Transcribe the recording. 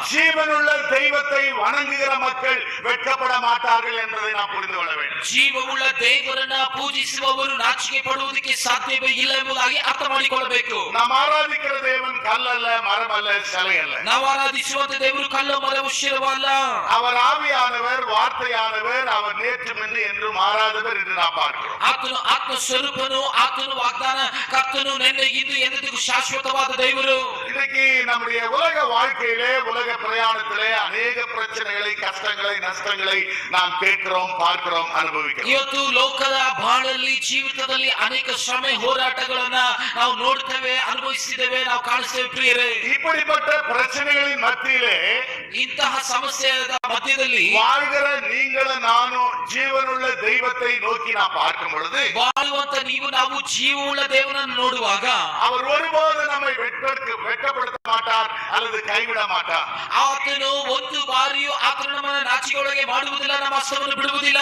ஜீவனுள்ள தெய்வத்தை வணங்குகிற மக்கள் வெட்கப்பட மாட்டார்கள் என்பதை நாம் புரிந்து கொள்ள வேண்டும். ಜೀವವುಳ್ಳ ದೇವರನ್ನ ಪೂಜಿಸುವವರು ನಾಚಿಕೆ ಪಡುವುದಕ್ಕೆ ಸಾಧ್ಯವೇ ಇಲ್ಲ ಎಂಬುದಾಗಿ ಅರ್ಥ ಮಾಡಿಕೊಳ್ಳಬೇಕು. நாம் ஆராதிக்கிற தேவன் கல்லல்ல, மரமல்ல, சிலை அல்ல. ನಾವು ಆರಾಧಿಸುವಂತ ದೇವರು ಕಲ್ಲು ಮರವು ಶಿರವಲ್ಲ. அவர் ஆவியானவர், வார்த்தையானவர். அவர் நேற்று முன்பு என்று மாறாதவர் என்று நாம் பார்க்கிறோம். ಆತನು ಆತ್ಮ ಸ್ವರೂಪನು, ಆತನು ವಾಗ್ದಾನ ಕರ್ತನು, ನಿನ್ನೆ ಇಂದು ಎಂದೆಂದಿಗೂ ಶಾಶ್ವತವಾದ ದೇವರು. இன்னைக்கு நம்முடைய உலக வாழ்க்கையிலே, உலக பிரயாணத்திலே அநேக பிரச்சனைகளை, கஷ்டங்களை, நஷ்டங்களை நாம் கேட்கிறோம், பார்க்கிறோம், அனுபவிக்கிறோம். ಇವತ್ತು ಲೋಕದ ಬಾಳಲ್ಲಿ, ಜೀವಿತದಲ್ಲಿ ಅನೇಕ ಶ್ರಮೆ ಹೋರಾಟಗಳನ್ನ ನಾವು ನೋಡ್ತೇವೆ, ಅನುಭವಿಸಿದ್ದೇವೆ, ನಾವು ಕಾಣಿಸ್ತೇವೆ. ಪ್ರಿಯರೇ, இப்படிப்பட்ட பிரச்சனைகளின் மத்தியிலே, ಇಂತಹ ಸಮಸ್ಯೆಯ ಮಧ್ಯದಲ್ಲಿ வாழ்கிற நீங்களும் நானும் ஜீவனுள்ள தெய்வத்தை நோக்கி நாம் பார்க்கும் பொழுது, ಬಾಳುವಂತ ನೀವು ನಾವು ಜೀವವುಳ್ಳ ದೇವರನ್ನು ನೋಡುವಾಗ அவர் ஒருபோது நம்மை வெட்கப்படுத்த மாட்டார் அல்லது கைவிட மாட்டார். ಆತನು ಒಂದು ಬಾರಿಯೂ ಆತನು ನಮ್ಮನ್ನು ನಾಚಿಕೆಯೊಳಗೆ ಮಾಡುವುದಿಲ್ಲ, ನಮ್ಮ ಹಸ್ತವನ್ನು ಬಿಡುವುದಿಲ್ಲ.